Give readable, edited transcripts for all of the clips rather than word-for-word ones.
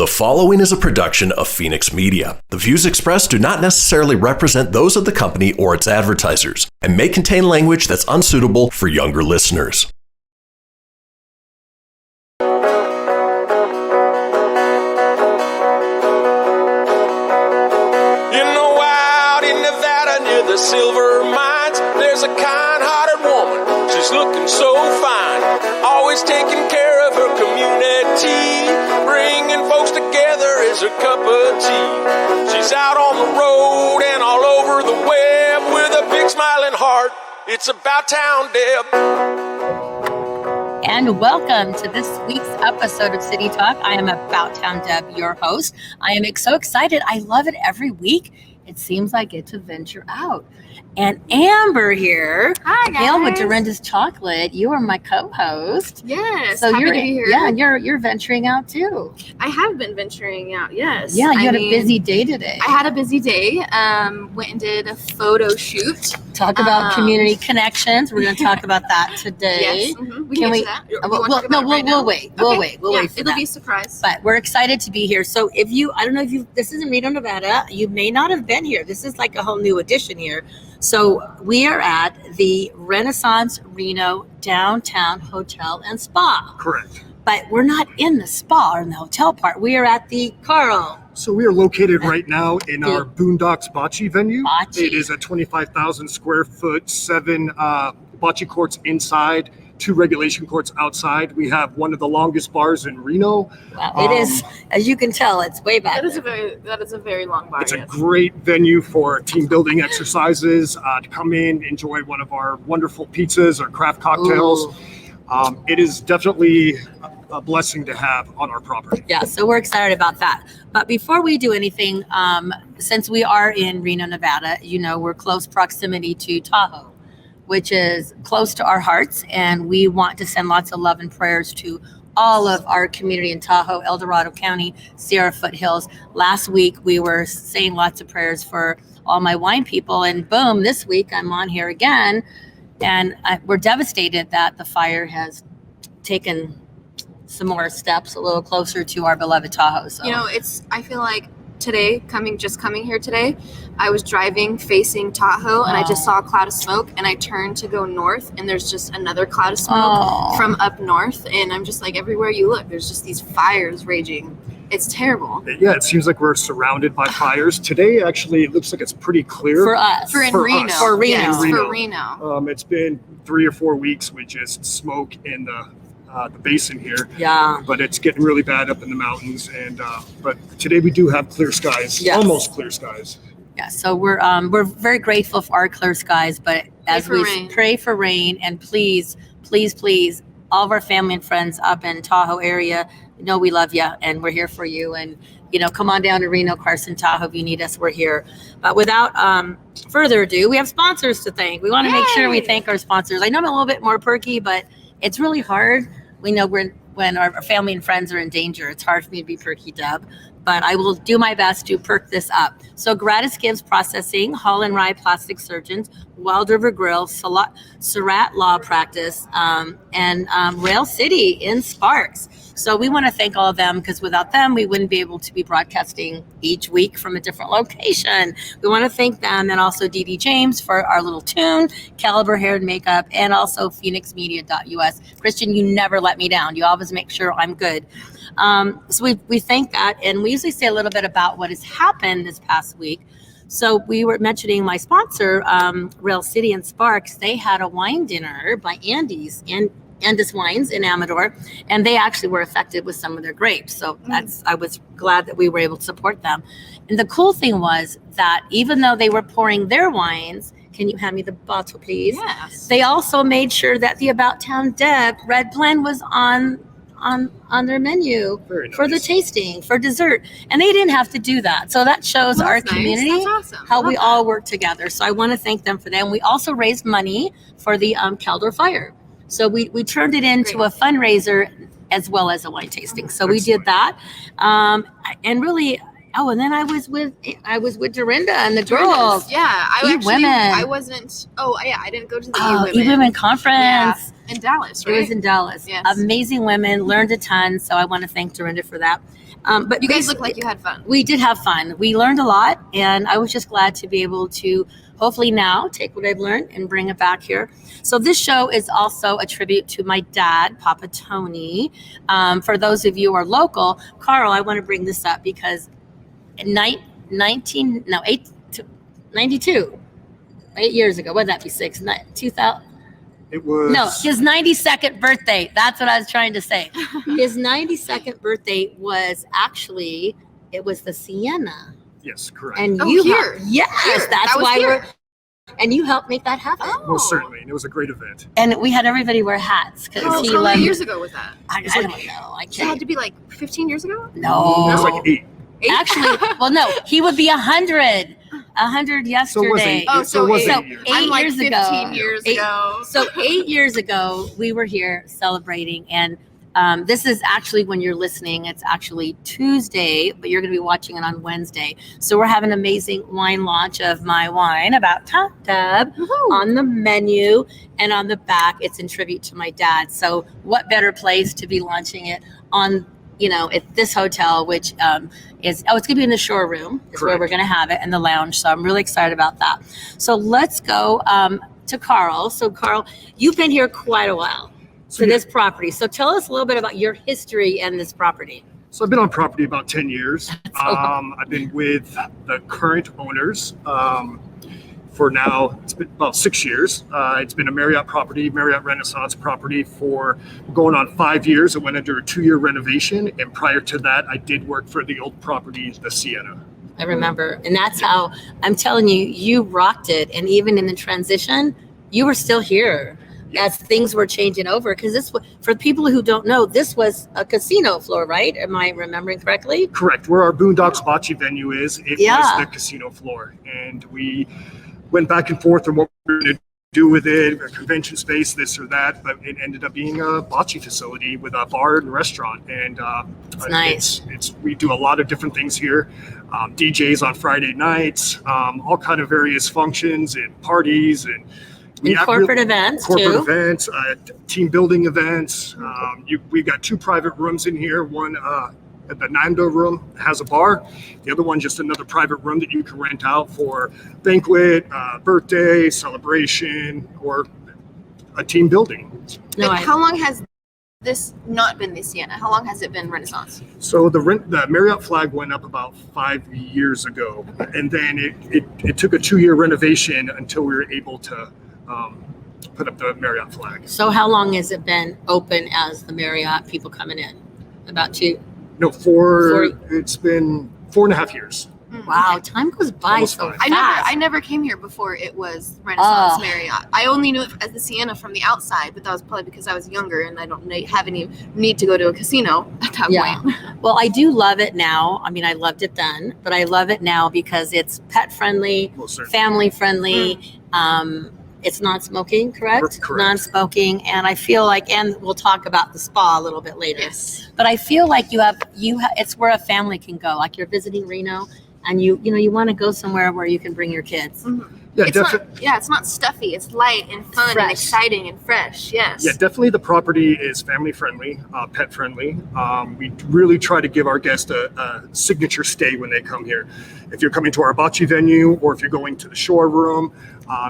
The following is a production of Fenix Media. The views expressed do not necessarily represent those of the company or its advertisers and may contain language that's unsuitable for younger listeners. The silver mines, there's a kind-hearted woman. She's looking so fine, always taking care of her community. Bringing folks together is her cup of tea. She's out on the road and all over the web with a big smiling heart. It's About Town Deb. And welcome to this week's episode of City Talk. I am About Town Deb, your host. I am so excited. I love it every week. It seems I get to venture out. And Amber here. Hi, guys. Hale with Dorinda's Chocolate. You are my co-host. Yes, so happy you're, to be here. Yeah, you're venturing out too. I have been venturing out, yes. Yeah, you had a busy day today. I had a busy day. Went and did a photo shoot. Talk about community connections. We're going to talk about that today. Yes, we can get to that. We'll wait. We'll wait for it'll that. be a surprise. But we're excited to be here. So I don't know if this is in Reno, Nevada. You may not have been here. This is like a whole new addition here. So we are at the Renaissance Reno Downtown Hotel and Spa. Correct. But we're not in the spa or in the hotel part. We are at the Karl. So we are located right now in our Boondocks Bocce venue. Bocce. It is a 25,000 square foot, 7 bocce courts inside, 2 regulation courts outside. We have one of the longest bars in Reno. Wow, it is, as you can tell, it's way back. That is a very long bar. It's a great venue for team building exercises, to come in, enjoy one of our wonderful pizzas or craft cocktails. It is definitely a blessing to have on our property. Yeah, so we're excited about that. But before we do anything, since we are in Reno, Nevada, we're close proximity to Tahoe, which is close to our hearts, and we want to send lots of love and prayers to all of our community in Tahoe, El Dorado County, Sierra Foothills. Last week, we were saying lots of prayers for all my wine people, and boom, this week I'm on here again, and we're devastated that the fire has taken some more steps a little closer to our beloved Tahoe. So. I feel like today, coming here today, I was driving facing Tahoe and I just saw a cloud of smoke and I turned to go north and there's just another cloud of smoke from up north, and I'm just like, everywhere you look, there's just these fires raging. It's terrible. Yeah, it seems like we're surrounded by fires. Today, actually, it looks like it's pretty clear. For us. For Reno. Yes, for Reno. It's been 3 or 4 weeks with just smoke in the basin here. Yeah. But it's getting really bad up in the mountains. And but today we do have clear skies. Yes. Almost clear skies. Yeah. So we're very grateful for our clear skies, but as we pray for rain, and please, all of our family and friends up in Tahoe area, we love you and we're here for you. And come on down to Reno, Carson, Tahoe. If you need us, we're here. But without further ado, we have sponsors to thank. We want to make sure we thank our sponsors. I know I'm a little bit more perky, but it's really hard. We know when our family and friends are in danger, it's hard for me to be perky, Deb, but I will do my best to perk this up. So GratisGives Processing, Hale and Wrye Plastic Surgeons, Wild River Grille, Surratt Law Practice, and Rail City in Sparks. So we want to thank all of them, because without them, we wouldn't be able to be broadcasting each week from a different location. We want to thank them, and also Dee James for our little tune, Caliber Hair and Makeup, and also FenixMedia.us. Christian, you never let me down. You always make sure I'm good. So we thank that, and we usually say a little bit about what has happened this past week. So we were mentioning my sponsor, Rail City and Sparks. They had a wine dinner by Andy's Wines in Amador, and they actually were affected with some of their grapes. So I was glad that we were able to support them. And the cool thing was that even though they were pouring their wines, can you hand me the bottle, please? Yes. They also made sure that the About Town Deb Red Blend was on their menu for the tasting, for dessert. And they didn't have to do that. So that shows our community, how we all work together. So I want to thank them for that. And we also raised money for the Caldor Fire. So we turned it into a fundraiser as well as a wine tasting. So we did that. And really, Oh, and then I was with Dorinda and the girls. Yeah, I wasn't. Oh, yeah, I didn't go to the E-Women conference in Dallas. Right? It was in Dallas. Yes. Amazing women, learned a ton. So I want to thank Dorinda for that. But you guys look like you had fun. We did have fun. We learned a lot, and I was just glad to be able to hopefully now take what I've learned and bring it back here. So this show is also a tribute to my dad, Papa Tony. For those of you who are local, Karl, I want to bring this up because 92, 8 years ago, what would that be, 2000? It was... No, his 92nd birthday. That's what I was trying to say. His 92nd birthday was actually, it was the Sienna. Yes, correct. And here. Yes, that's why we're, and you helped make that happen. Most certainly. And it was a great event. And we had everybody wear hats. How many years ago was that? I don't know. I can't. It had to be like 15 years ago? No. It was like 8. Actually, well, no, he would be 100. 100 yesterday. So it was 8 years. 8 like years 15 ago. Years ago. So 8 years ago, we were here celebrating. And this is actually when you're listening, it's actually Tuesday, but you're going to be watching it on Wednesday. So we're having an amazing wine launch of my wine about Top Dub on the menu, and on the back, it's in tribute to my dad. So what better place to be launching it on, at this hotel, which it's going to be in the shore room is where we're going to have it, and the lounge. So I'm really excited about that. So let's go to Karl. So Karl, you've been here quite a while to this property. So tell us a little bit about your history and this property. So I've been on property about 10 years. I've been with the current owners for now, it's been about 6 years. It's been a Marriott property, Marriott Renaissance property for going on 5 years. It went under a 2-year renovation. And prior to that, I did work for the old property, the Sienna. I remember. And that's how, I'm telling you, you rocked it. And even in the transition, you were still here as things were changing over. Because this, for people who don't know, this was a casino floor, right? Am I remembering correctly? Correct. Where our Boondocks Bocce venue is, it was the casino floor. And we went back and forth on what we were going to do with it, a convention space, this or that, but it ended up being a bocce facility with a bar and restaurant. And it's nice. We do a lot of different things here. DJs on Friday nights, all kind of various functions and parties and corporate events, team building events. We've got 2 private rooms in here. One the Nando room has a bar. The other one, just another private room that you can rent out for banquet, birthday, celebration, or a team building. How long has this not been the Sienna? How long has it been Renaissance? So the Marriott flag went up about 5 years ago, and then it took a 2-year renovation until we were able to put up the Marriott flag. So how long has it been open as the Marriott, people coming in? About 2? No, it's been 4.5 years. Wow, time goes by so fast. I never came here before it was Renaissance Marriott. I only knew it as the Sienna from the outside, but that was probably because I was younger and I don't have any need to go to a casino at that point. Well, I do love it now. I mean, I loved it then, but I love it now because it's pet friendly, family friendly. It's non-smoking, correct? Non-smoking, and I feel like, and we'll talk about the spa a little bit later. Yes. But I feel like you have it's where a family can go. Like you're visiting Reno, and you want to go somewhere where you can bring your kids. Mm-hmm. Yeah, it's not stuffy. It's light and fun and exciting and fresh. Yes. Yeah, definitely the property is family friendly, pet friendly. We really try to give our guests a signature stay when they come here. If you're coming to our bocce venue, or if you're going to the shore room,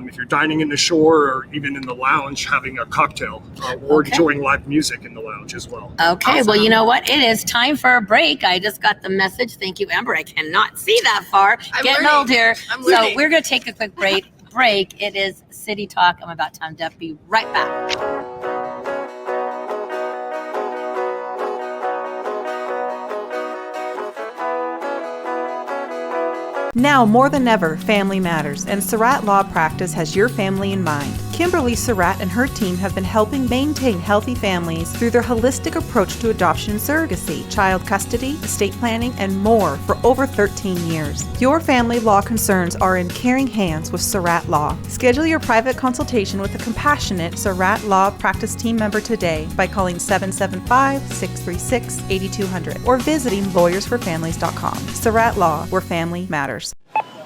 if you're dining in the shore, or even in the lounge having a cocktail, or enjoying live music in the lounge as well. Okay, awesome. Well, you know what? It is time for a break. I just got the message. Thank you, Amber. I cannot see that far. Getting old here. So we're going to take a quick break. It is City Talk. I'm about time to be right back. Now more than ever, family matters, and Surratt Law Practice has your family in mind. Kimberly Surratt and her team have been helping maintain healthy families through their holistic approach to adoption and surrogacy, child custody, estate planning, and more for over 13 years. Your family law concerns are in caring hands with Surratt Law. Schedule your private consultation with a compassionate Surratt Law practice team member today by calling 775-636-8200 or visiting lawyersforfamilies.com. Surratt Law, where family matters.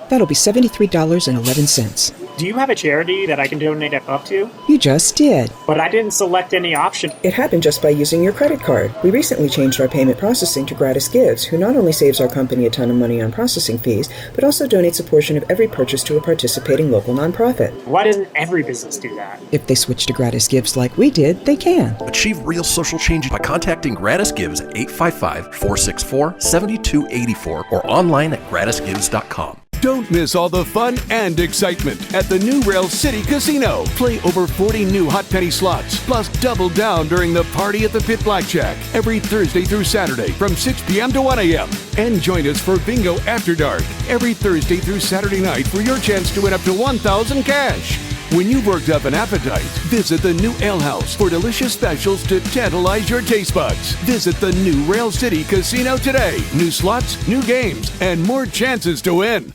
That'll be $73.11. Do you have a charity that I can donate a buck to? You just did. But I didn't select any option. It happened just by using your credit card. We recently changed our payment processing to GratisGives, who not only saves our company a ton of money on processing fees, but also donates a portion of every purchase to a participating local nonprofit. Why doesn't every business do that? If they switch to GratisGives like we did, they can. Achieve real social change by contacting GratisGives at 855-464-7284 or online at gratisgives.com. Don't miss all the fun and excitement at the new Rail City Casino. Play over 40 new hot penny slots, plus double down during the Party at the Pit Blackjack every Thursday through Saturday from 6 p.m. to 1 a.m. And join us for Bingo After Dark every Thursday through Saturday night for your chance to win up to $1,000 cash. When you've worked up an appetite, visit the new Ale House for delicious specials to tantalize your taste buds. Visit the new Rail City Casino today. New slots, new games, and more chances to win.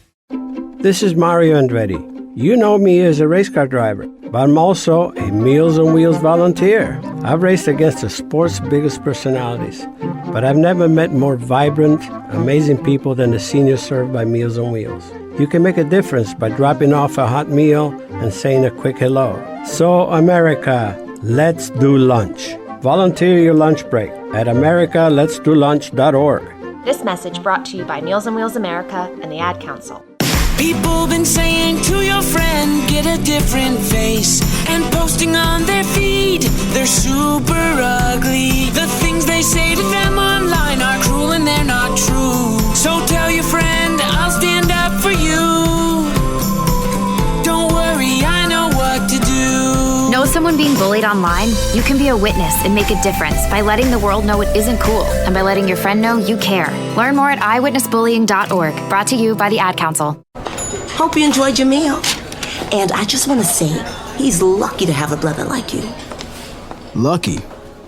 This is Mario Andretti. You know me as a race car driver, but I'm also a Meals on Wheels volunteer. I've raced against the sport's biggest personalities, but I've never met more vibrant, amazing people than the seniors served by Meals on Wheels. You can make a difference by dropping off a hot meal and saying a quick hello. So, America, let's do lunch. Volunteer your lunch break at americaletsdolunch.org. This message brought to you by Meals on Wheels America and the Ad Council. People been saying to your friend, get a different face, and posting on their feed, they're super ugly. The things they say to them online are cruel and they're not true. So tell your friend, I'll stand up for you. Don't worry, I know what to do. Know someone being bullied online? You can be a witness and make a difference by letting the world know it isn't cool and by letting your friend know you care. Learn more at eyewitnessbullying.org. Brought to you by the Ad Council. Hope you enjoyed your meal. And I just want to say, he's lucky to have a brother like you. Lucky?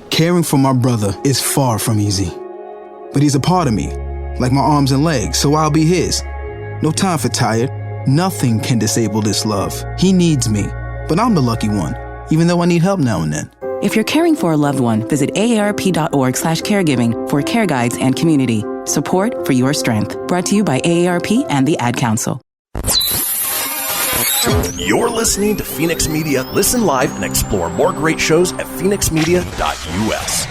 Caring for my brother is far from easy. But he's a part of me, like my arms and legs, so I'll be his. No time for tired. Nothing can disable this love. He needs me, but I'm the lucky one, even though I need help now and then. If you're caring for a loved one, visit aarp.org/caregiving for care guides and community. Support for your strength. Brought to you by AARP and the Ad Council. You're listening to Fenix Media. Listen live and explore more great shows at phoenixmedia.us.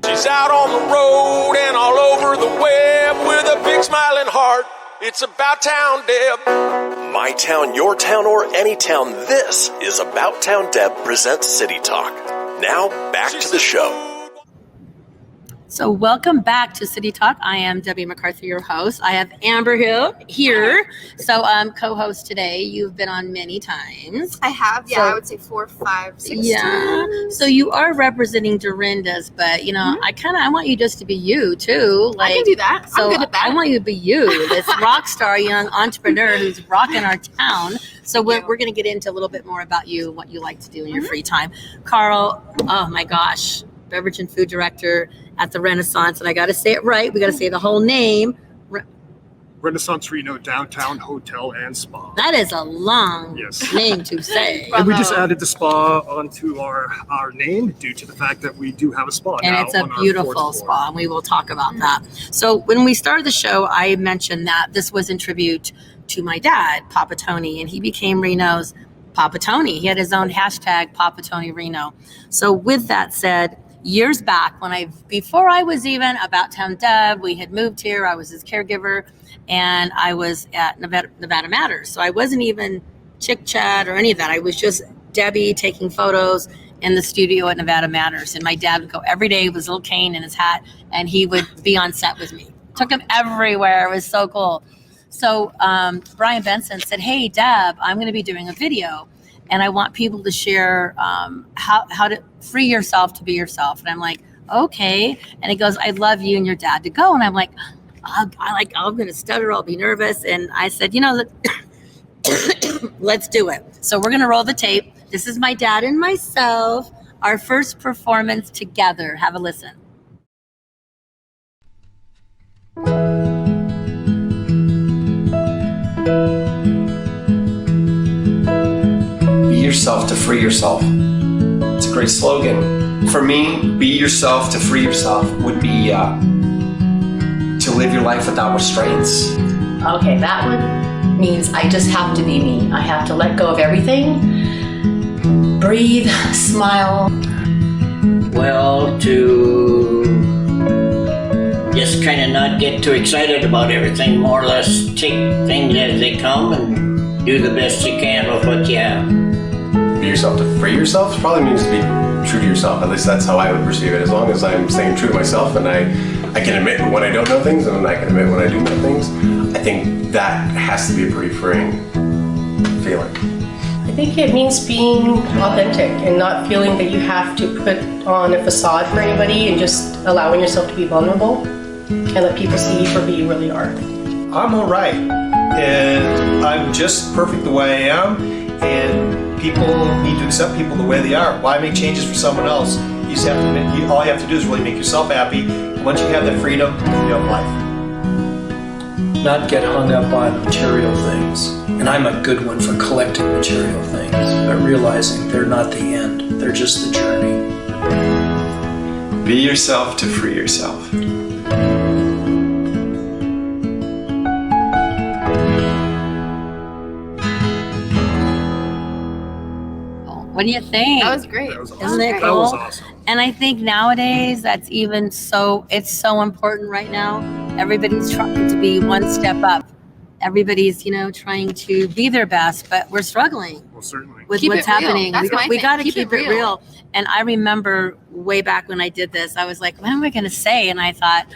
She's out on the road and all over the web with a big smiling heart. It's About Town Deb. My town, your town, or any town. This is About Town Deb presents City Talk. Now back to the show. So welcome back to City Talk. I am Debbie McCarthy, your host. I have Amber Hill here. So co-host today. You've been on many times. I have, yeah. So, I would say 4, 5, 6 times. So you are representing Dorinda's, but I want you just to be you too. I can do that. So I'm good at that. I want you to be you, this rock star young entrepreneur who's rocking our town. So we're going to get into a little bit more about you, what you like to do in your free time. Karl, oh my gosh, beverage and food director at the Renaissance, and I got to say it right. We got to say the whole name. Renaissance Reno Downtown Hotel and Spa. That is a long name to say. And we just added the spa onto our name due to the fact that we do have a spa and now. It's a beautiful spa, and we will talk about that. So when we started the show, I mentioned that this was in tribute to my dad, Papa Tony, and he became Reno's Papa Tony. He had his own hashtag, Papa Tony Reno. So with that said, years back before I was even About Town Deb, we had moved here. I was his caregiver, and I was at Nevada Matters. So I wasn't even Chick Chat or any of that. I was just Debbie taking photos in the studio at Nevada Matters. And my dad would go every day with his little cane and his hat, and he would be on set with me. Took him everywhere. It was so cool. So Brian Benson said, hey, Deb, I'm going to be doing a video, and I want people to share how to free yourself to be yourself. And I'm like, okay. And he goes, I'd love you and your dad to go. And I'm like, I'm going to stutter. I'll be nervous. And I said, Let's do it. So we're going to roll the tape. This is my dad and myself, our first performance together. Have a listen. Be yourself to free yourself. It's a great slogan. For me, be yourself to free yourself would be to live your life without restraints. Okay, that one means I just have to be me. I have to let go of everything. Breathe, smile. Well, to just kind of not get too excited about everything, more or less take things as they come and do the best you can with what you have. Be yourself to free yourself probably means to be true to yourself. At least that's how I would perceive it. As long as I'm staying true to myself and I can admit when I don't know things and I can admit when I do know things, I think that has to be a pretty freeing feeling. I think it means being authentic and not feeling that you have to put on a facade for anybody and just allowing yourself to be vulnerable and let people see you for who you really are. I'm all right, and I'm just perfect the way I am, and people need to accept people the way they are. Why make changes for someone else? You just have to, all you have to do is really make yourself happy. And once you have that freedom, you have life. Not get hung up on material things. And I'm a good one for collecting material things, but realizing they're not the end, they're just the journey. Be yourself to free yourself. What do you think? That was great. Isn't it cool? That was awesome. And I think nowadays that's even so, it's so important right now. Everybody's trying to be one step up. Everybody's, trying to be their best, but we're struggling with Keep what's it real. happening. That's my We thing. got to Keep keep it it real. And I remember way back when I did this, I was like, what am I going to say? And I thought,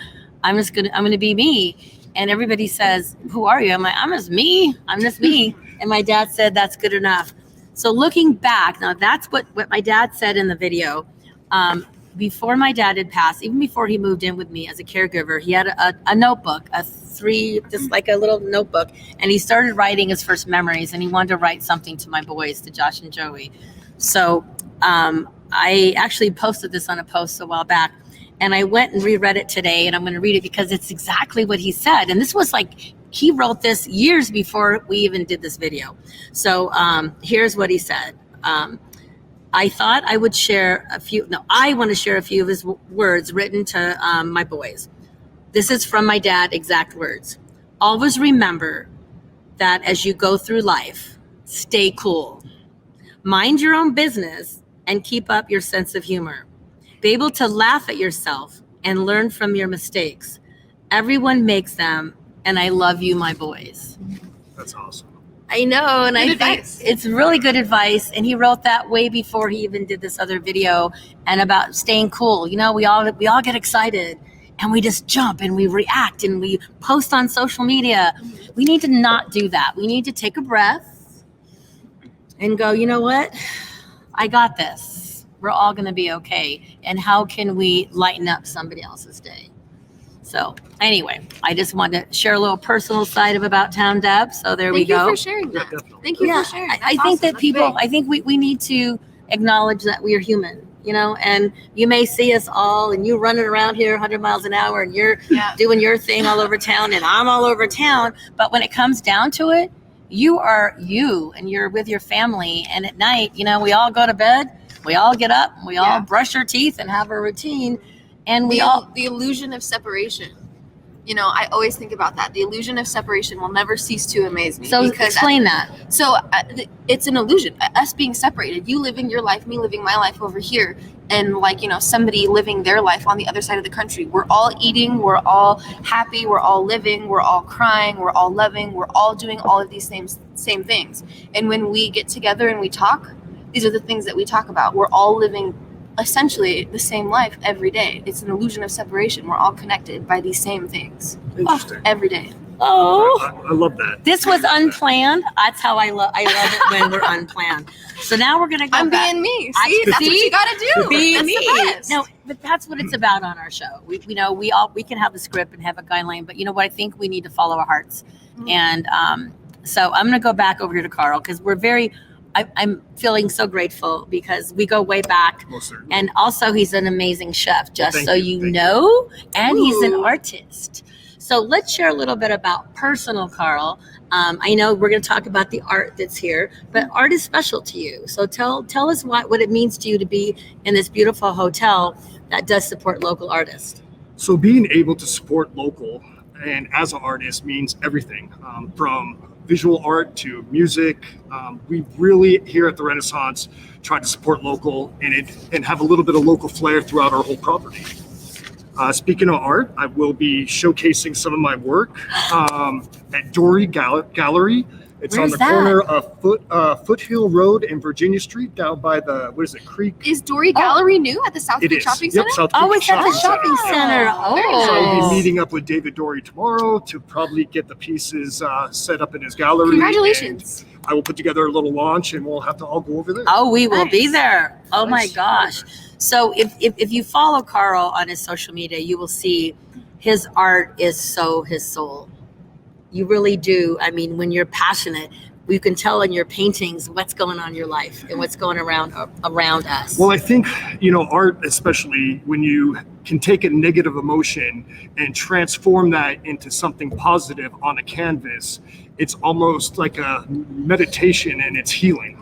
I'm going to be me. And everybody says, who are you? I'm like, I'm just me. And my dad said, that's good enough. So looking back, now that's what my dad said in the video. Before my dad had passed, even before he moved in with me as a caregiver, he had a notebook, just like a little notebook. And he started writing his first memories, and he wanted to write something to my boys, to Josh and Joey. So I actually posted this on a post a while back, and I went and reread it today, and I'm going to read it because it's exactly what he said. And this was like, he wrote this years before we even did this video. So here's what he said. I thought I would share I want to share a few of his words written to my boys. This is from my dad, exact words. Always remember that as you go through life, stay cool. Mind your own business and keep up your sense of humor. Be able to laugh at yourself and learn from your mistakes. Everyone makes them, and I love you, my boys. That's awesome. I know, and Good I advice. think it's really good advice. And he wrote that way before he even did this other video, and about staying cool. We all get excited, and we just jump and we react and we post on social media. We need to not do that. We need to take a breath and go, you know what? I got this. We're all going to be okay. And how can we lighten up somebody else's day? So anyway, I just wanted to share a little personal side of About Town Deb. So there we go. Thank you for sharing that. Thank you for sharing. I think that people, I think we need to acknowledge that we are human, and you may see us all and you running around here 100 miles an hour and you're doing your thing all over town and I'm all over town. But when it comes down to it, you are you and you're with your family. And at night, we all go to bed, we all get up, we all brush our teeth and have a routine. And the illusion of separation. I always think about that. The illusion of separation will never cease to amaze me. So explain that. So it's an illusion. Us being separated, you living your life, me living my life over here, and somebody living their life on the other side of the country. We're all eating, we're all happy, we're all living, we're all crying, we're all loving, we're all doing all of these same things. And when we get together and we talk, these are the things that we talk about. We're all living essentially the same life every day. It's an illusion of separation. We're all connected by these same things. Interesting. Every day. Oh, I love that. This was unplanned. That's how I love it when we're unplanned. So now we're gonna go. I'm back. being me. See, that's what you gotta do. Be That's me. the best. No, but that's what it's about on our show. We can have the script and have a guideline, but you know what? I think we need to follow our hearts. And So I'm going to go back over here to Karl because I'm feeling so grateful because we go way back. And also he's an amazing chef, just so you know, and he's an artist. So let's share a little bit about personal Karl. I know we're going to talk about the art that's here, but art is special to you. So tell us what it means to you to be in this beautiful hotel that does support local artists. So being able to support local and as an artist means everything, from visual art to music. We really, here at the Renaissance, try to support local and have a little bit of local flair throughout our whole property. Speaking of art, I will be showcasing some of my work at Dory Gallery. It's Where's on the corner of Foothill Road and Virginia Street, down by the Creek? Is Dory Gallery new at the Southgate Shopping Center? Southgate it's at the shopping center. Oh. So I'll be meeting up with David Dory tomorrow to probably get the pieces set up in his gallery. Congratulations. And I will put together a little launch and we'll have to all go over there. Oh, we will be there. Oh my gosh. So if you follow Karl on his social media, you will see his art is so his soul. You really do. I mean, when you're passionate, you can tell in your paintings what's going on in your life and what's going around us. Well, I think, art, especially when you can take a negative emotion and transform that into something positive on a canvas, it's almost like a meditation and it's healing.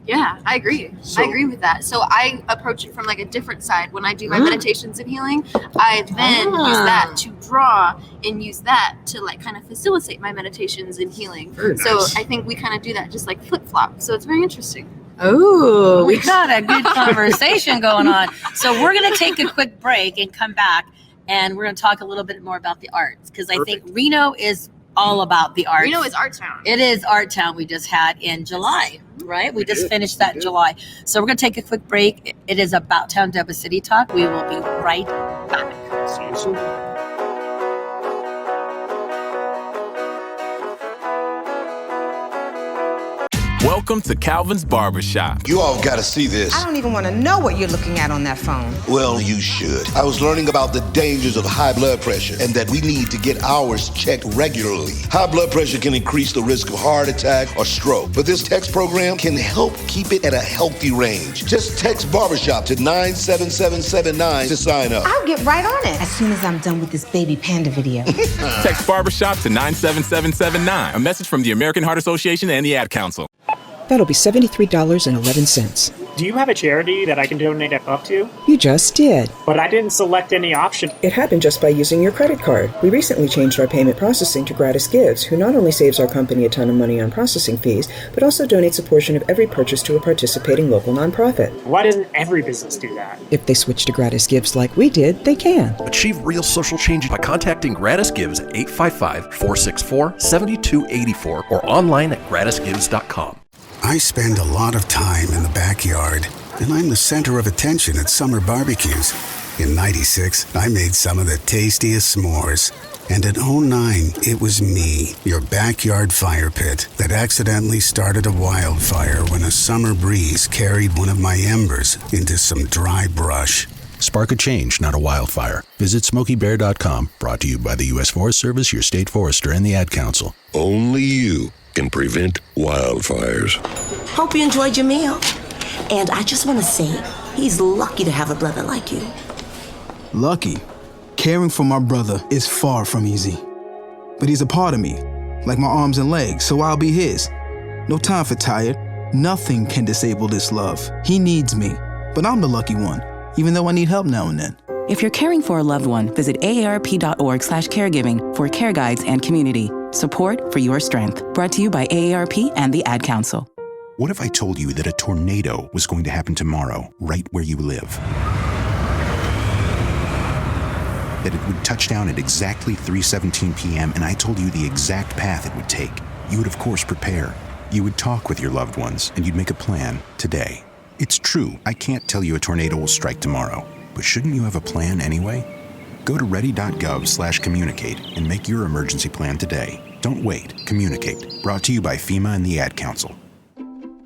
Yeah, I agree. I agree with that. So I approach it from like a different side. When I do my meditations and healing, I then use that to draw and use that to like kind of facilitate my meditations and healing. Very so nice. I think we kind of do that just like flip-flop. So it's very interesting. Oh, we got a good conversation going on. So we're going to take a quick break and come back and we're going to talk a little bit more about the arts because I think Reno is all about the arts. Reno is Art Town. It is Art Town we just had in July, right? We just finished that in July. So we're going to take a quick break. It is About Town Deba City Talk. We will be right back. See you soon. Welcome to Calvin's Barbershop. You all got to see this. I don't even want to know what you're looking at on that phone. Well, you should. I was learning about the dangers of high blood pressure and that we need to get ours checked regularly. High blood pressure can increase the risk of heart attack or stroke, but this text program can help keep it at a healthy range. Just text Barbershop to 97779 to sign up. I'll get right on it as soon as I'm done with this baby panda video. Text Barbershop to 97779. A message from the American Heart Association and the Ad Council. That'll be $73.11. Do you have a charity that I can donate up to? You just did. But I didn't select any option. It happened just by using your credit card. We recently changed our payment processing to GratisGives, who not only saves our company a ton of money on processing fees, but also donates a portion of every purchase to a participating local nonprofit. Why doesn't every business do that? If they switch to GratisGives like we did, they can. Achieve real social change by contacting GratisGives at 855-464-7284 or online at gratisgives.com. I spend a lot of time in the backyard, and I'm the center of attention at summer barbecues. In '96, I made some of the tastiest s'mores. And in '09, it was me, your backyard fire pit, that accidentally started a wildfire when a summer breeze carried one of my embers into some dry brush. Spark a change, not a wildfire. Visit SmokeyBear.com, brought to you by the U.S. Forest Service, your state forester, and the Ad Council. Only you can prevent wildfires. Hope you enjoyed your meal. And I just want to say, he's lucky to have a brother like you. Lucky? Caring for my brother is far from easy. But he's a part of me, like my arms and legs, so I'll be his. No time for tired. Nothing can disable this love. He needs me, but I'm the lucky one, even though I need help now and then. If you're caring for a loved one, visit aarp.org/caregiving for care guides and community. Support for your strength. Brought to you by AARP and the Ad Council. What if I told you that a tornado was going to happen tomorrow, right where you live? That it would touch down at exactly 3:17 p.m. and I told you the exact path it would take. You would, of course, prepare. You would talk with your loved ones, and you'd make a plan today. It's true, I can't tell you a tornado will strike tomorrow, but shouldn't you have a plan anyway? Go to ready.gov/communicate and make your emergency plan today. Don't wait. Communicate. Brought to you by FEMA and the Ad Council.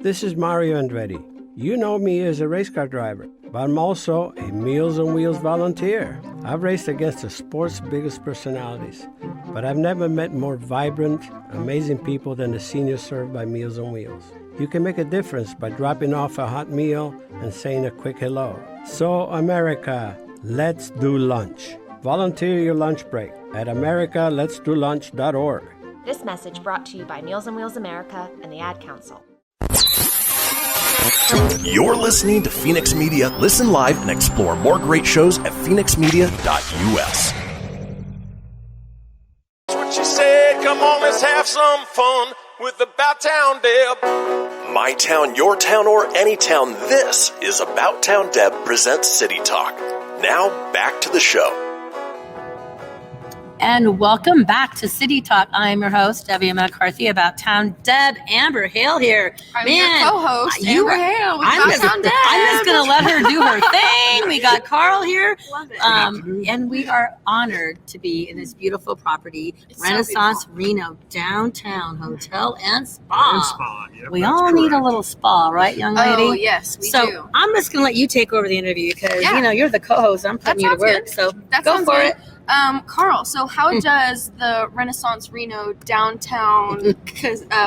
This is Mario Andretti. You know me as a race car driver, but I'm also a Meals on Wheels volunteer. I've raced against the sport's biggest personalities, but I've never met more vibrant, amazing people than the seniors served by Meals on Wheels. You can make a difference by dropping off a hot meal and saying a quick hello. So, America, let's do lunch. Volunteer your lunch break at americaletsdolunch.org. This message brought to you by Meals on Wheels America and the Ad Council. You're listening to Fenix Media. Listen live and explore more great shows at phoenixmedia.us. That's what she said. Come on, let's have some fun with About Town Deb. My town, your town, or any town. This is About Town Deb presents City Talk. Now back to the show. And welcome back to City Talk. I'm your host, Debbie McCarthy, About Town Deb. Amber Hale here. I'm your co-host, Amber Hale. I'm just going to let her do her thing. We got Karl here. Love it. And we are honored to be in this beautiful property, Renaissance Reno, downtown hotel and spa. Yep, we all need a little spa, right, young lady? Oh, yes, we do. So I'm just going to let you take over the interview because, you're the co-host. I'm putting you to work. Good. So that go for it. Karl, so how does the Renaissance Reno downtown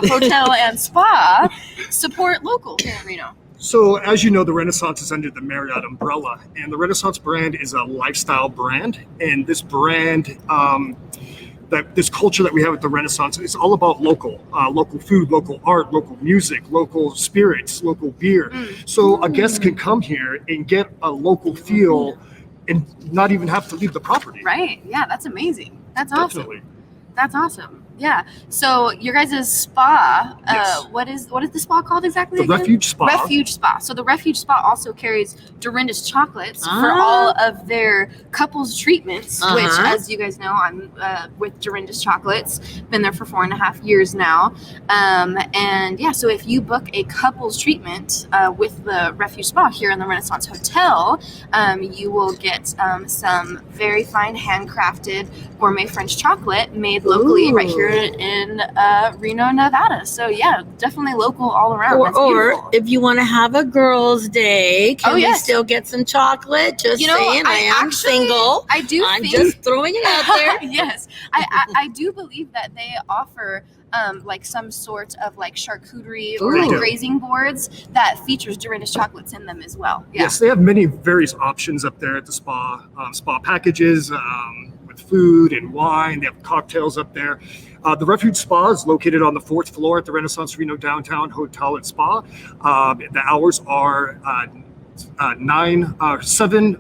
hotel and spa support local here in Reno? So, as you know, the Renaissance is under the Marriott umbrella, and the Renaissance brand is a lifestyle brand. And this brand, this culture that we have at the Renaissance is all about local food, local art, local music, local spirits, local beer. So a guest can come here and get a local feel and not even have to leave the property. Right. Yeah, that's amazing. That's Definitely. awesome. That's awesome. Yeah. So your guys' spa, Yes. what is the spa called exactly? The again? Refuge Spa. Refuge Spa. So the Refuge Spa also carries Dorinda's chocolates for all of their couples treatments, which, as you guys know, I'm with Dorinda's chocolates. Been there for 4.5 years now. And yeah, so if you book a couples treatment with the Refuge Spa here in the Renaissance Hotel, you will get some very fine handcrafted gourmet French chocolate made locally right here in Reno, Nevada. So yeah, definitely local all around. Or if you want to have a girls' day, can we still get some chocolate? Just saying, I am single. I'm just throwing it out there. Yes, I do believe that they offer like some sort of like charcuterie or like grazing boards that features Dorinda's chocolates in them as well. Yeah. Yes, they have many various options up there at the spa. Spa packages with food and wine. They have cocktails up there. The Refuge Spa is located on the 4th floor at the Renaissance Reno Downtown Hotel and Spa. The hours are 7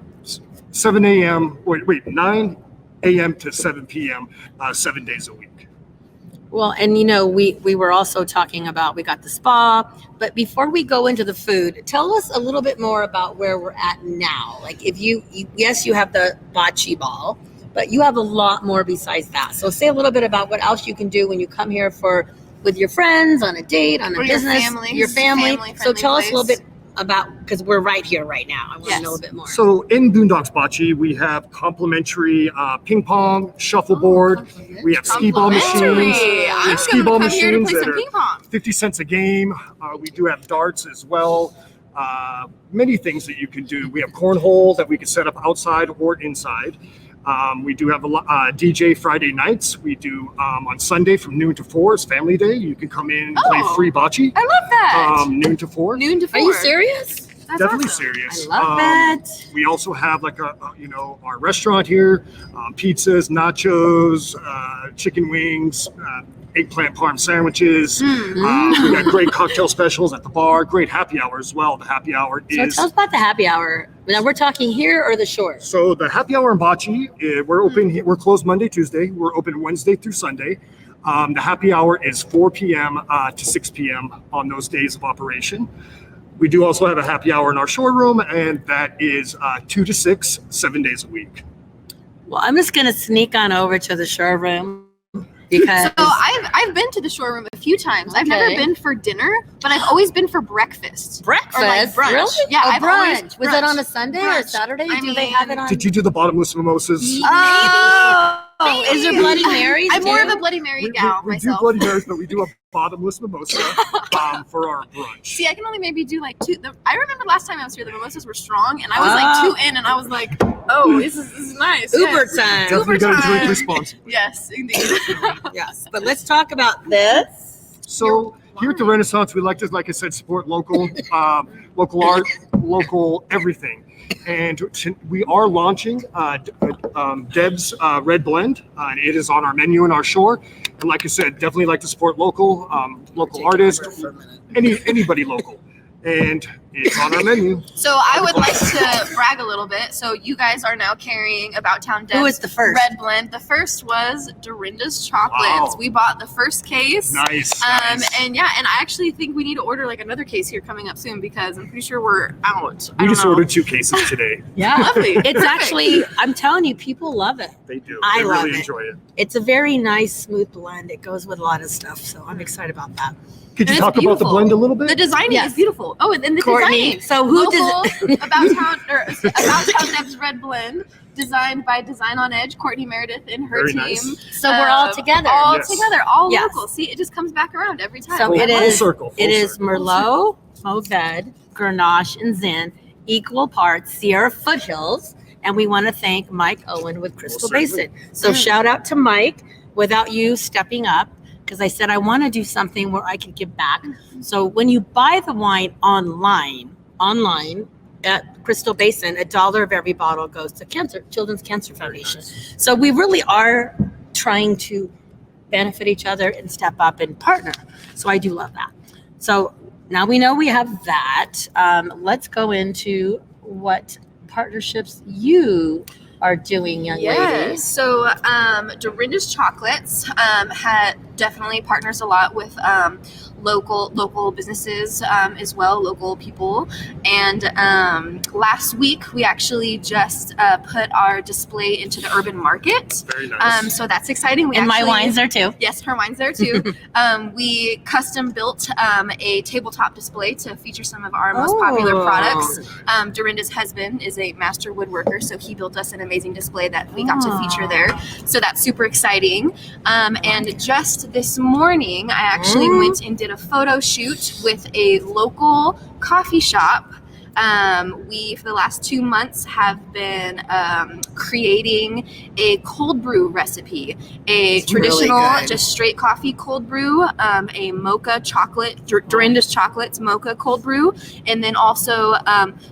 a.m. 9 a.m. to 7 p.m. 7 days a week. Well, and we were also talking about, we got the spa, but before we go into the food, tell us a little bit more about where we're at now. Like yes, you have the bocce ball, but you have a lot more besides that. So say a little bit about what else you can do when you come here with your friends, on a date, on a business, your family. So tell us a little bit about, because we're right here right now. I want to know a bit more. So in Boondocks Bocce, we have complimentary ping pong, shuffleboard. We have skee ball machines. We have skee ball machines that are 50 cents a game. We do have darts as well. Many things that you can do. We have cornhole that we can set up outside or inside. We do have a DJ Friday nights. We do on Sunday from noon to 4 is family day. You can come in and play free bocce. I love that. Noon to 4. Noon to 4. Are you serious? That's Definitely awesome. serious. I love that. We also have like our restaurant here, pizzas, nachos, chicken wings, eggplant parm sandwiches. We got great cocktail specials at the bar, great happy hour as well. The happy hour is... So tell us about the happy hour. Now we're talking here or the shore? So the happy hour in Bocce, we're open, we're closed Monday, Tuesday. We're open Wednesday through Sunday. The happy hour is 4 p.m. To 6 p.m. on those days of operation. We do also have a happy hour in our showroom, and that is 2 to 6, 7 days a week. Well, I'm just going to sneak on over to the showroom because... So I've been to the showroom a few times. I've never been for dinner, but I've always been for breakfast. Breakfast? Or like brunch. Really? Yeah, I've always brunch. Was that on a Sunday or a Saturday? Do they have it on? Did you do the bottomless mimosas? Oh, is there Bloody Marys? I'm more of a Bloody Mary gal we myself. do Bloody Marys, but we do a bottomless mimosa for our brunch. See, I can only maybe do like 2. I remember last time I was here, the mimosas were strong, and I was like 2 in, and I was like, Oh, this is nice. Uber yes. time. Definitely got to drink responsibly. Yes, indeed. Yes, but let's talk about this. So here at the Renaissance, we like to, like I said, support local, local art, local everything. And we are launching Deb's Red Blend, and it is on our menu in our store. And like I said, definitely like to support local, local artists, anybody local. And it's on our menu. So I would like to brag a little bit. So you guys are now carrying About Town Deb's Who is the first? Red Blend. The first was Dorinda's Chocolates. Wow. We bought the first case. Nice. And yeah, and I actually think we need to order like another case here coming up soon because I'm pretty sure we're out. We just ordered 2 cases today. Yeah, Lovely. It's Perfect. actually, I'm telling you, people love it. They do. I They love really it. enjoy it. It's a very nice, smooth blend. It goes with a lot of stuff, so I'm excited about that. Could you And talk it's about the beautiful. blend a little bit? The designing Yes. is beautiful. Oh, and then the Courtney, designing. so who Local About Town Deb's Red Blend, designed by Design on Edge, Courtney Meredith and her Very team. nice. So we're all together. All Yes. together, all Yes. local. See, it just comes back around every time. So Full- it full is. circle, full It is circle. Merlot, Mourvedre, Grenache, and Zin, equal parts Sierra Foothills, and we want to thank Mike Owen with Crystal certainly. Basin. So shout out to Mike. Without you stepping up, because I said I want to do something where I could give back. So when you buy the wine online at Crystal Basin, $1 of every bottle goes to Children's Cancer Foundation. So we really are trying to benefit each other and step up and partner. So I do love that. So now we know we have that. Let's go into what partnerships you are doing, young lady. So Dorinda's Chocolates definitely partners a lot with local businesses as well, local people. And last week we actually just put our display into the urban market. Very nice. So that's exciting. And my wine's there too. Yes, her wine's there too. We custom built a tabletop display to feature some of our most popular products. Dorinda's husband is a master woodworker, so he built us an amazing display that we got to feature there. So that's super exciting. And just this morning, I actually went and did a photo shoot with a local coffee shop. We, for the last 2 months, have been creating a cold brew recipe, a traditional, really just straight coffee cold brew, a mocha chocolate, Dorinda's Chocolates mocha cold brew, and then also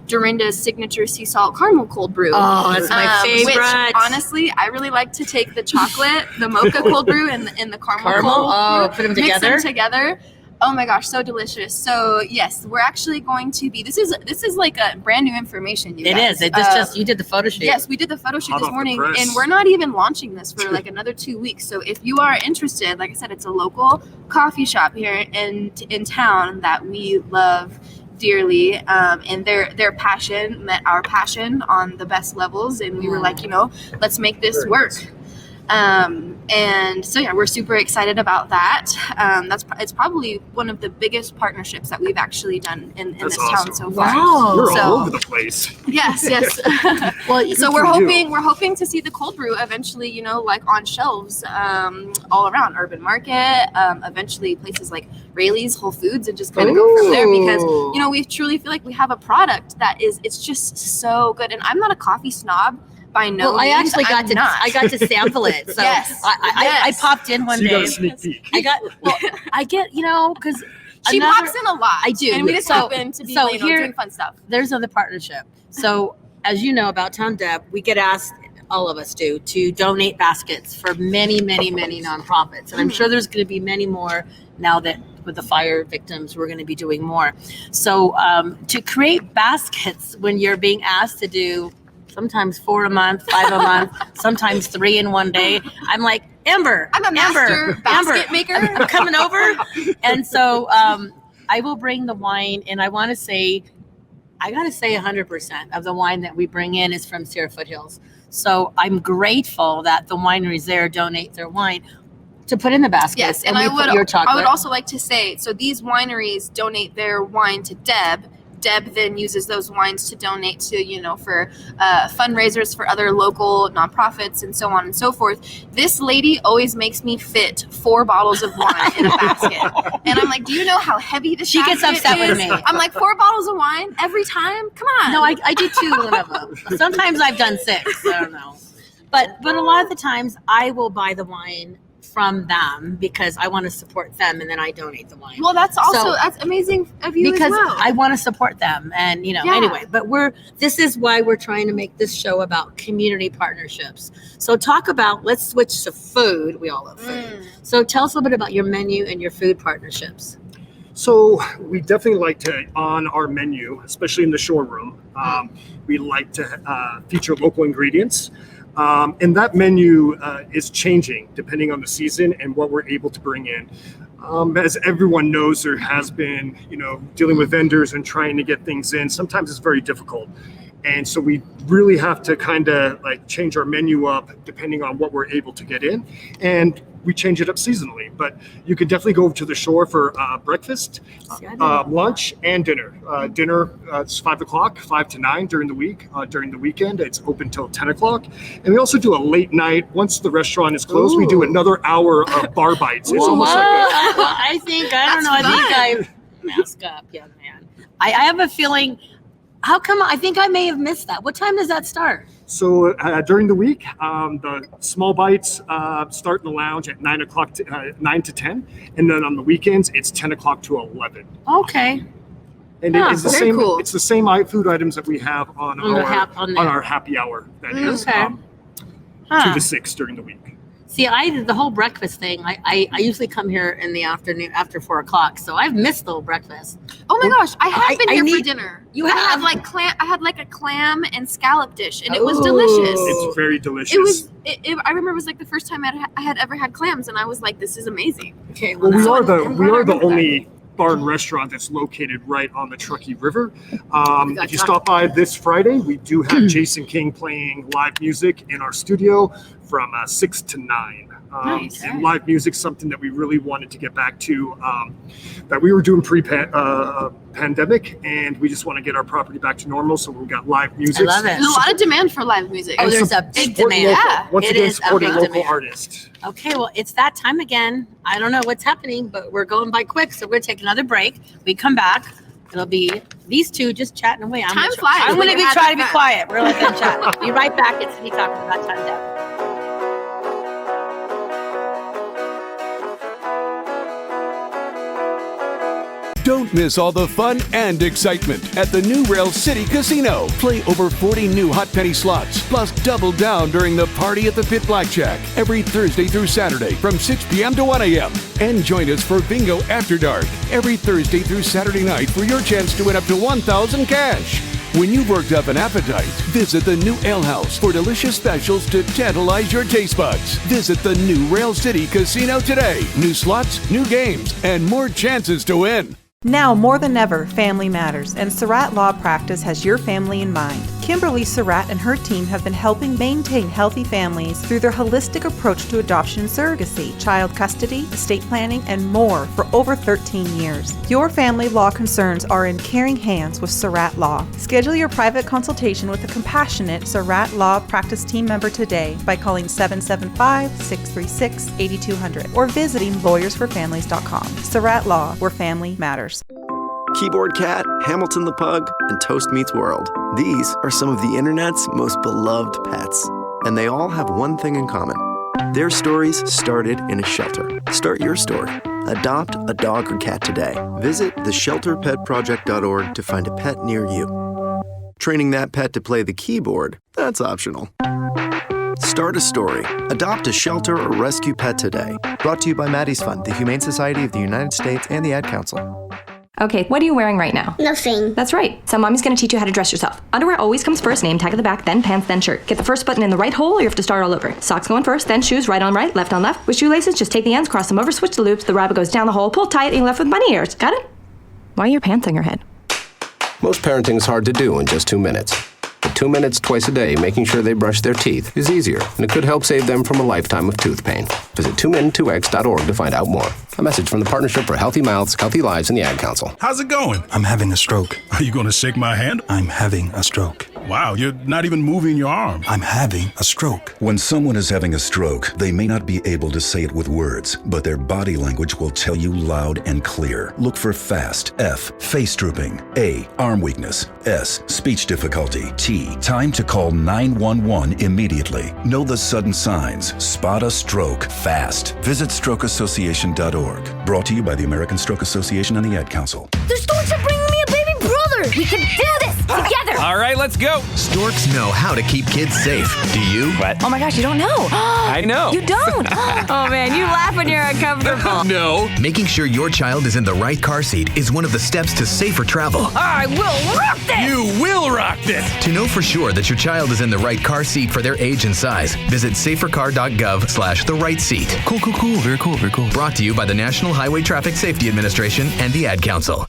Dorinda's signature sea salt caramel cold brew. Oh, that's my favorite. Which, honestly, I really like to take the chocolate, the mocha cold brew, and the caramel cold Oh, brew, put them mix together. them together. Oh my gosh, so delicious. So yes, we're actually going to be, this is like a brand new information, you It guys. is. It just you did the photo shoot. Yes, we did the photo shoot Hot this off the morning, press. and we're not even launching this for like another 2 weeks. So if you are interested, like I said, it's a local coffee shop here in town that we love dearly, and their passion met our passion on the best levels, and we were like, let's make this work. And so yeah, we're super excited about that. It's probably one of the biggest partnerships that we've actually done in this town so far. Wow. You're So- all over the place. Yes. Well, So for you. we're hoping to see the cold brew eventually, like on shelves all around Urban Market, eventually places like Rayleigh's, Whole Foods, and just kind of go from there because we truly feel like we have a product that it's just so good. And I'm not a coffee snob by no Well, I means. actually I'm not. I got to sample it. So Yes. I popped in one So you day. got a sneak peek. I get, because She pops in a lot. I do. And we just So- happen to be so here- doing fun stuff. There's another partnership. So as you know about Town Deb, we get asked, all of us do, to donate baskets for many, many, many nonprofits. And I'm sure there's going to be many more now that with the fire victims, we're going to be doing more. So to create baskets when you're being asked to do sometimes 4 a month, 5 a month, sometimes 3 in one day, I'm like, Amber, I'm a master basket maker. I'm coming over. And so I will bring the wine, and I got to say 100% of the wine that we bring in is from Sierra Foothills. So I'm grateful that the wineries there donate their wine to put in the baskets. Yes, and we I put your chocolate. would also like to say, so these wineries donate their wine to Deb. Deb then uses those wines to donate to, for fundraisers for other local nonprofits and so on and so forth. This lady always makes me fit 4 bottles of wine in a basket. And I'm like, do you know how heavy this basket is? She gets upset with me. I'm like, 4 bottles of wine every time? Come on. No, I do 2 one of them. Sometimes I've done 6. I don't know. But a lot of the times I will buy the wine from them because I want to support them, and then I donate the wine. Well, that's amazing of you because as well. I want to support them, and anyway. But this is why we're trying to make this show about community partnerships. So let's switch to food. We all love food. So tell us a little bit about your menu and your food partnerships. So we definitely like to, on our menu, especially in the showroom, we like to feature local ingredients. And that menu is changing depending on the season and what we're able to bring in. As everyone knows, there has been, dealing with vendors and trying to get things in. Sometimes it's very difficult. And so we really have to kind of change our menu up depending on what we're able to get in. And we change it up seasonally. But you can definitely go over to the shore for breakfast, lunch, and dinner. Dinner, it's 5 o'clock, 5 to 9 during the week. During the weekend, it's open till 10 o'clock. And we also do a late night. Once the restaurant is closed, we do another hour of bar bites. It's almost like I think I mask up, young man. I have a feeling. How come? I think I may have missed that. What time does that start? So during the week, the small bites start in the lounge at 9 o'clock, 9 to 10. And then on the weekends, it's 10 o'clock to 11. Okay. And it's the same. Cool. It's the same food items that we have on our happy hour. That is 2 to 6 during the week. See, the whole breakfast thing. I usually come here in the afternoon after 4 o'clock, so I've missed the whole breakfast. Oh my gosh, I have been here for dinner. You have I had a clam and scallop dish, and it was delicious. It's very delicious. I remember it was the first time I had ever had clams, and I was like, this is amazing. Okay, well we are the only bar and restaurant that's located right on the Truckee River. If you stop by this Friday, we do have Jason King playing live music in our studio from 6 to 9. Nice. And live music, something that we really wanted to get back to, that we were doing pre-pandemic, and we just want to get our property back to normal. So we've got live music. I love it. There's a lot of demand for live music. Oh, there's a big demand. Once again, supporting local artists. Okay, well, it's that time again. I don't know what's happening, but we're going by quick, so we're going to take another break. We come back. It'll be these two just chatting away. Time flies. I'm going to try to be quiet. We're really going to chat. Be right back. It's me talking about time down. Don't miss all the fun and excitement at the new Rail City Casino. Play over 40 new hot penny slots, plus double down during the Party at the Pit Blackjack every Thursday through Saturday from 6 p.m. to 1 a.m. And join us for Bingo After Dark every Thursday through Saturday night for your chance to win up to $1,000 cash. When you've worked up an appetite, visit the new Ale House for delicious specials to tantalize your taste buds. Visit the new Rail City Casino today. New slots, new games, and more chances to win. Now more than ever, family matters, and Surratt Law Practice has your family in mind. Kimberly Surratt and her team have been helping maintain healthy families through their holistic approach to adoption and surrogacy, child custody, estate planning, and more for over 13 years. Your family law concerns are in caring hands with Surratt Law. Schedule your private consultation with a compassionate Surratt Law Practice team member today by calling 775-636-8200 or visiting lawyersforfamilies.com. Surratt Law, where family matters. Keyboard Cat, Hamilton the Pug, and Toast Meets World. These are some of the internet's most beloved pets. And they all have one thing in common. Their stories started in a shelter. Start your story. Adopt a dog or cat today. Visit theshelterpetproject.org to find a pet near you. Training that pet to play the keyboard, that's optional. Start a story. Adopt a shelter or rescue pet today. Brought to you by Maddie's Fund, the Humane Society of the United States, and the Ad Council. Okay, what are you wearing right now? Nothing. That's right. So mommy's going to teach you how to dress yourself. Underwear always comes first, name tag at the back, then pants, then shirt. Get the first button in the right hole or you have to start all over. Socks going first, then shoes, right on right, left on left. With shoelaces, just take the ends, cross them over, switch the loops, the rabbit goes down the hole, pull tight, and you're left with bunny ears. Got it? Why are your pants on your head? Most parenting is hard to do in just 2 minutes. But 2 minutes twice a day making sure they brush their teeth is easier, and it could help save them from a lifetime of tooth pain. Visit 2min2x.org to find out more. A message from the Partnership for Healthy Mouths, Healthy Lives, and the Ad Council. How's it going? I'm having a stroke. Are you going to shake my hand? I'm having a stroke. Wow, you're not even moving your arm. I'm having a stroke. When someone is having a stroke, they may not be able to say it with words, but their body language will tell you loud and clear. Look for FAST. F, face drooping. A, arm weakness. S, speech difficulty. T, time to call 911 immediately. Know the sudden signs. Spot a stroke fast. Visit strokeassociation.org. Brought to you by the American Stroke Association and the Ad Council. The storks are bringing me a baby brother. We can do this together. All right, let's go. Storks know how to keep kids safe. Do you? What? Oh my gosh, you don't know. I know. You don't? Oh man, you laugh when you're uncomfortable. No. Making sure your child is in the right car seat is one of the steps to safer travel. I will rock this. You will rock this. To know for sure that your child is in the right car seat for their age and size, visit safercar.gov/the right seat. Cool. Very cool. Brought to you by the National Highway Traffic Safety Administration and the Ad Council.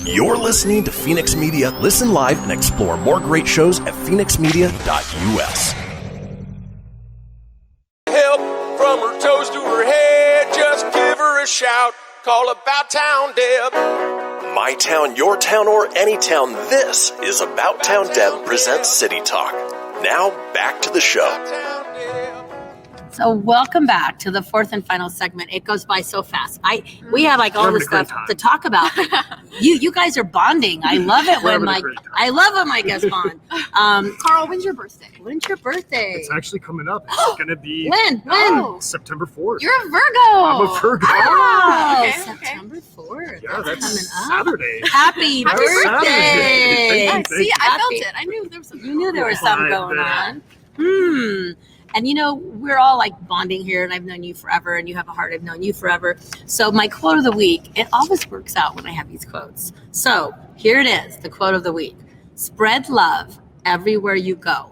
You're listening to Fenix Media. Listen live and explore more great shows at phoenixmedia.us. Help from her toes to her head. Just give her a shout. Call About Town Deb. My town, your town, or any town. This is About Town Deb presents City Talk. Now back to the show. So welcome back to the fourth and final segment. It goes by so fast. We have like all this stuff to talk about. You guys are bonding. I love it when my guests bond. Karl, when's your birthday? When's your birthday? It's actually coming up. It's going to be when? September 4th. You're a Virgo. I'm a Virgo. Oh, okay. September 4th. Yeah, that's coming up. Saturday. Happy birthday. Thank you. See, I felt it. I knew there was something. You knew there was something going on. And we're all like bonding here, and I've known you forever, and you have a heart. I've known you forever. So my quote of the week, it always works out when I have these quotes. So here it is, the quote of the week. Spread love everywhere you go.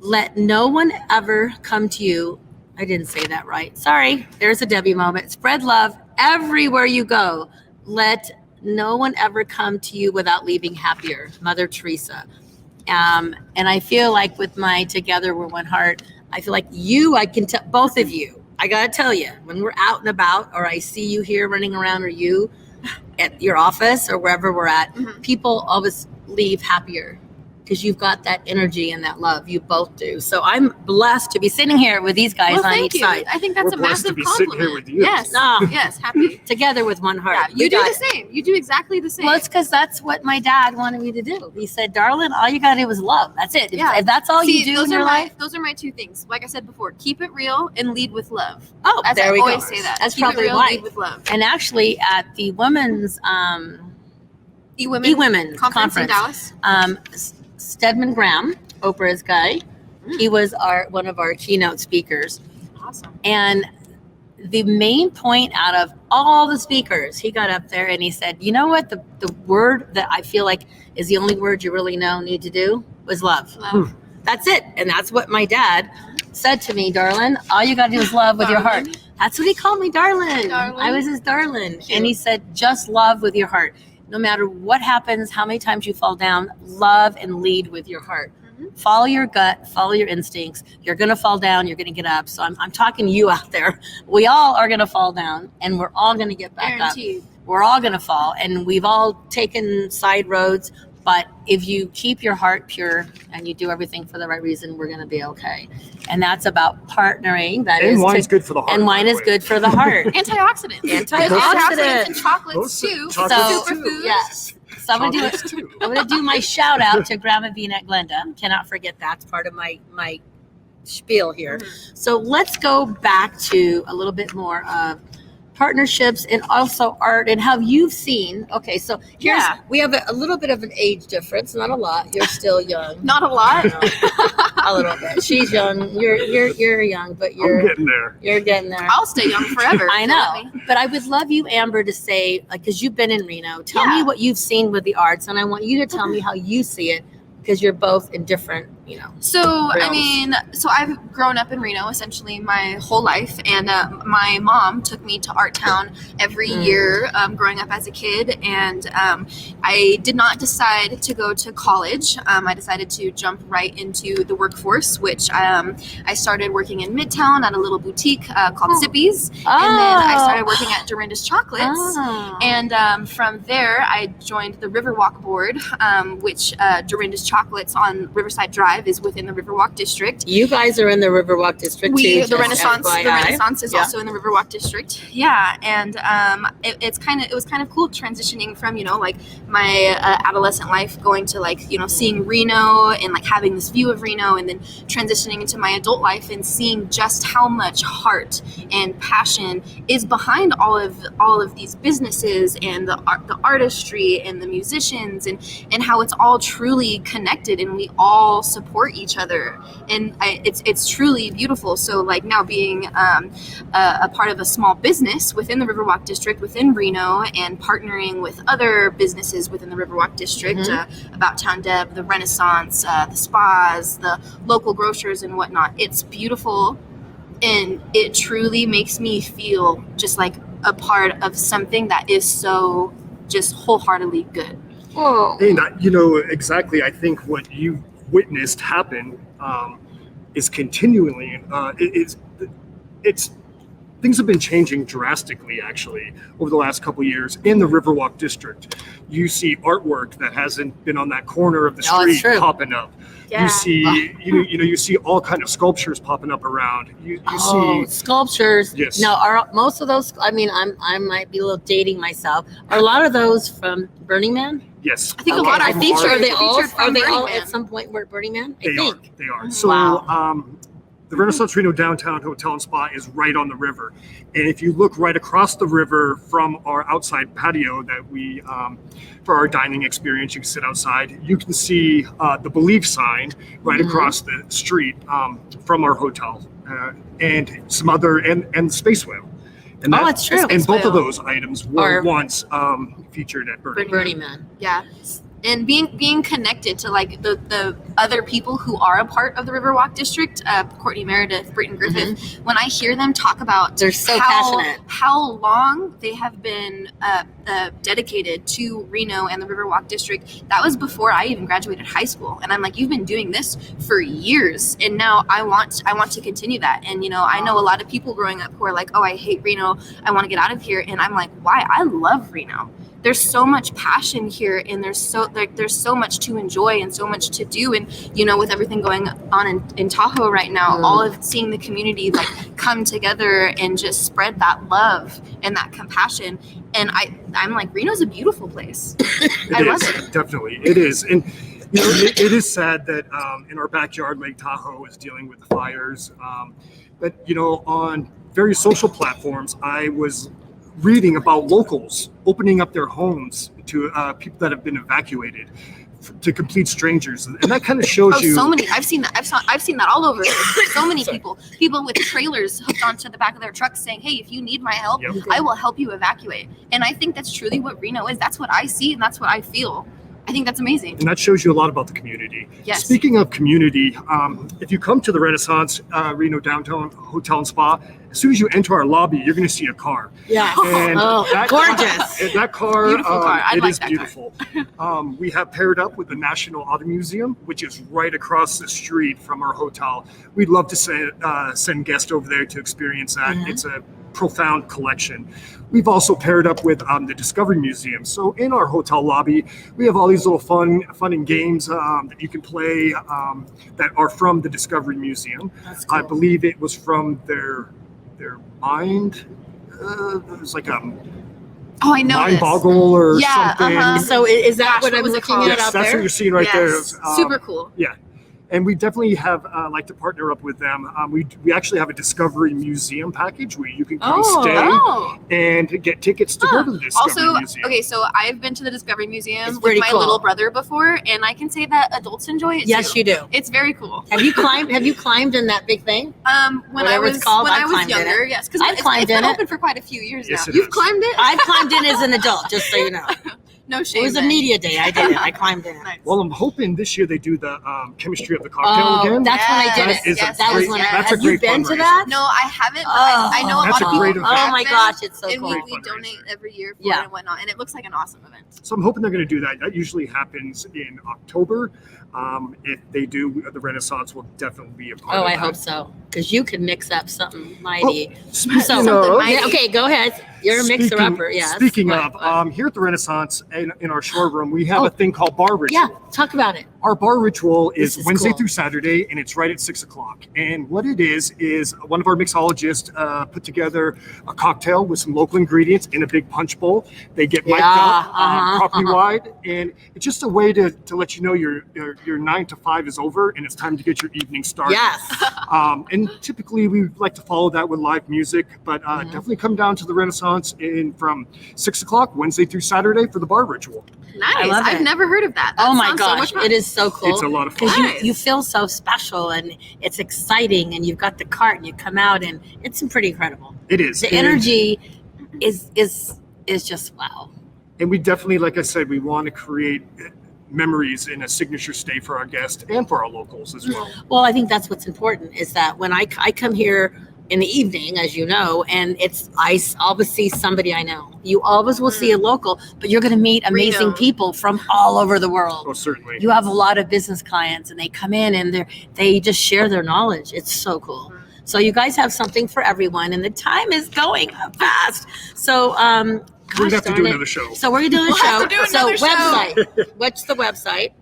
Let no one ever come to you. I didn't say that right. Sorry. There's a Debbie moment. Spread love everywhere you go. Let no one ever come to you without leaving happier. Mother Teresa. And I feel like with my Together We're One Heart, I feel like I can tell both of you, I got to tell you, when we're out and about, or I see you here running around, or you at your office or wherever we're at, people always leave happier because you've got that energy and that love. You both do. So I'm blessed to be sitting here with these guys on each side. I think that's a massive compliment. Sitting here with you. Yes. Yes. Happy. Together with one heart. Yeah, you do the same. You do exactly the same. Well, it's because that's what my dad wanted me to do. He said, darling, all you got to do is love. That's it. Yeah. If that's all you do in your life. Those are my two things. Like I said before, keep it real and lead with love. Oh, as there I we always go. say that. That's keep probably it real, why. lead with love. And actually at the women's E-Women conference in Dallas. Stedman Graham, Oprah's guy, he was one of our keynote speakers. Awesome. And the main point out of all the speakers, he got up there and he said, you know what, the word that I feel like is the only word you really need to do was love. That's it. And that's what my dad said to me, darling, all you got to do is love with your heart. That's what he called me, darling. I was his darling. Cute. And he said, just love with your heart. No matter what happens, how many times you fall down, love and lead with your heart. Follow your gut, follow your instincts. You're going to fall down, you're going to get up. So I'm talking to you out there. We all are going to fall down, and we're all going to get back Guaranteed. up. We're all going to fall, and we've all taken side roads. But if you keep your heart pure and you do everything for the right reason, we're going to be okay. And that's about partnering. Wine's good for the heart. And wine is good for the heart. Antioxidants. Antioxidants. And chocolates too. Superfoods. Yes. So I'm gonna do my shout out to Grandma Vina at Glenda. Cannot forget that's part of my spiel here. So let's go back to a little bit more of partnerships and also art and how you've seen. Okay, so we have a little bit of an age difference, not a lot. You're still young. Not a lot. A little bit. She's young. You're young, but I'm getting there. You're getting there. I'll stay young forever. I know, but I would love you, Amber, to say, because you've been in Reno. Tell me what you've seen with the arts, and I want you to tell me how you see it, because you're both in different So, I mean, I've grown up in Reno essentially my whole life, and my mom took me to Art Town every year growing up as a kid, and I did not decide to go to college. I decided to jump right into the workforce, which I started working in Midtown at a little boutique called Zippy's, and then I started working at Dorinda's Chocolates, and from there I joined the Riverwalk Board, which Dorinda's Chocolates on Riverside Drive is within the Riverwalk District. You guys are in the Riverwalk District too. The Renaissance is also in the Riverwalk District. Yeah, and it was kind of cool transitioning from like my adolescent life, going to seeing Reno and having this view of Reno, and then transitioning into my adult life and seeing just how much heart and passion is behind all of these businesses and the artistry and the musicians, and how it's all truly connected and we all support each other, and it's truly beautiful. So now being a part of a small business within the Riverwalk District within Reno, and partnering with other businesses within the Riverwalk District, About Town Deb, the Renaissance, the spas, the local grocers and whatnot, it's beautiful, and it truly makes me feel just like a part of something that is so just wholeheartly good. And exactly, I think what you witnessed happen is continually it's things have been changing drastically actually over the last couple of years in the Riverwalk District. You see artwork that hasn't been on that corner of the street popping up. Yeah. You see you see all kind of sculptures popping up around. You see sculptures. Yes. Now, are most of those, I mean, I might be a little dating myself. Are a lot of those from Burning Man? Yes. I think a lot of are they all Man. at some point were Burning Man? They are. So the Renaissance Reno Downtown Hotel and Spa is right on the river. And if you look right across the river from our outside patio that we, for our dining experience, you can sit outside, you can see the Believe sign right across the street from our hotel, and some other, and Space Whale. And it's true. And both of those items were once featured at Burning Man. Yeah. And being connected to the other people who are a part of the Riverwalk District, Courtney Meredith, Britton Griffith, when I hear them talk about they're so passionate, how long they have been dedicated to Reno and the Riverwalk District, that was before I even graduated high school. And I'm like, you've been doing this for years, and now I want to continue that. And I know a lot of people growing up who are like, oh, I hate Reno, I want to get out of here. And I'm like, why? I love Reno. There's so much passion here, and there's so much to enjoy and so much to do. And with everything going on in Tahoe right now, all of seeing the community come together and just spread that love and that compassion. And I'm like, Reno's a beautiful place. I love it. Definitely, it is. And it is sad that in our backyard, Lake Tahoe is dealing with the fires. But on various social platforms, I was reading about locals opening up their homes to people that have been evacuated, to complete strangers, and that kind of shows you. So many. I've seen that. I've seen that all over. So many people with trailers hooked onto the back of their trucks, saying, "Hey, if you need my help, I will help you evacuate." And I think that's truly what Reno is. That's what I see, and that's what I feel. I think that's amazing. And that shows you a lot about the community. Yes. Speaking of community, if you come to the Renaissance Reno Downtown Hotel and Spa, as soon as you enter our lobby, you're going to see a car. Yeah. And gorgeous. That car, beautiful car. It is beautiful. We have paired up with the National Auto Museum, which is right across the street from our hotel. We'd love to send guests over there to experience that. It's a profound collection. We've also paired up with the Discovery Museum. So in our hotel lobby, we have all these little fun and games that you can play that are from the Discovery Museum. That's cool. I believe it was from their mind. It was like a I know mind boggle or something. So is that what I'm looking at out there? That's what you're seeing right there. Super cool. Yeah. And we definitely have like to partner up with them. We actually have a Discovery Museum package where you can come stay and get tickets to go to the Discovery Museum. Okay, so I've been to the Discovery Museum with my little brother before, and I can say that adults enjoy it Yes, too. you do. It's very cool. Have you climbed in that big thing? When I was younger, yes, because I've climbed it's been in open for quite a few years now. Yes, You've climbed it? I've climbed in as an adult, just so you know. No shame. It was a media day. I did it. I climbed in. Well, I'm hoping this year they do the chemistry of the cocktail again. That's when I did it. That was when have you been to that? No, I haven't. But I know a lot of people. Oh my gosh, it's so cool. And we donate every year for it and whatnot, and it looks like an awesome event. So I'm hoping they're going to do that. That usually happens in October. If they do, the Renaissance will definitely be a part of that. I hope so, because you can mix up something mighty. Okay, go ahead. You're a mixer-upper, yes. Speaking of, here at the Renaissance, in our showroom, we have a thing called bar ritual. Yeah, talk about it. Our bar ritual is Wednesday cool. through Saturday, and it's right at 6 o'clock. And what it is one of our mixologists put together a cocktail with some local ingredients in a big punch bowl. They get mic'd up property-wide, and it's just a way to let you know your 9 to 5 is over, and it's time to get your evening started. Yes. And typically, we like to follow that with live music, but definitely come down to the Renaissance from 6 o'clock, Wednesday through Saturday for the bar ritual. Nice. I've never heard of that. Oh my gosh, it is so cool. It's a lot of fun. Because you feel so special and it's exciting, and you've got the cart and you come out, and it's pretty incredible. It is. The energy is just wow. And we definitely, like I said, we want to create memories in a signature stay for our guests and for our locals as well. Well, I think that's what's important, is that when I come here in the evening, as you know, and I always see somebody I know. You always will see a local, but you're going to meet amazing people from all over the world. Oh, certainly. You have a lot of business clients, and they come in and they just share their knowledge. It's so cool. So you guys have something for everyone, and the time is going fast. So we're going to have to do another show. So we're going to do a show. Website. What's the website?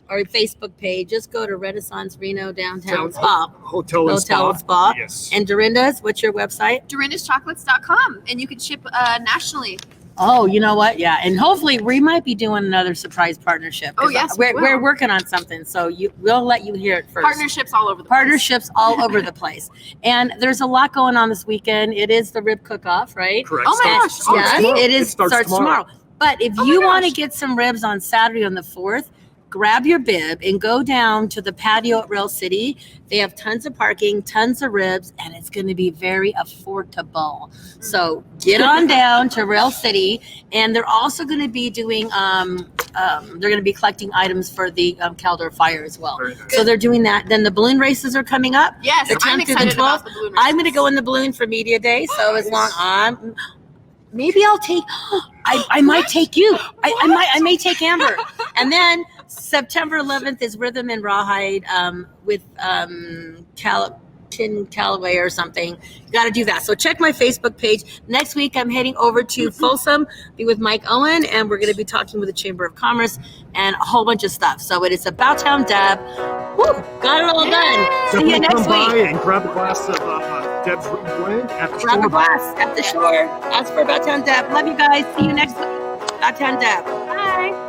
Or Facebook page? Just go to Renaissance Reno Downtown Spa. Hotel and Spa. Yes. And Dorinda's, what's your website? DorindasChocolates.com, and you can ship nationally. Oh, you know what? Yeah, and hopefully we might be doing another surprise partnership. Oh yes, we're working on something, so we'll let you hear it first. Partnerships all over the place. And there's a lot going on this weekend. It is the rib cook-off, right? Correct. Oh my gosh! Yes, it is. Starts tomorrow. But if you want to get some ribs on Saturday on the 4th, grab your bib and go down to the patio at Rail City. They have tons of parking, tons of ribs, and it's going to be very affordable. So get on down to Rail City, and they're also going to be doing, they're going to be collecting items for the Caldor Fire as well. So they're doing that. Then the balloon races are coming up. Yes, I'm excited about the balloon races. I'm going to go in the balloon for Media Day, so as long maybe I'll take. I might take you. I may take Amber, and then September 11th is Rhythm and Rawhide with Callaway or something. You got to do that. So check my Facebook page. Next week, I'm heading over to Folsom, be with Mike Owen, and we're going to be talking with the Chamber of Commerce and a whole bunch of stuff. So it is About Town Deb. Woo, got it all done. See you next week. And grab a glass of Deb's blend at the grab shore. a glass at the shore. Ask for About Town Deb. Love you guys. See you next week. About Town Deb. Bye.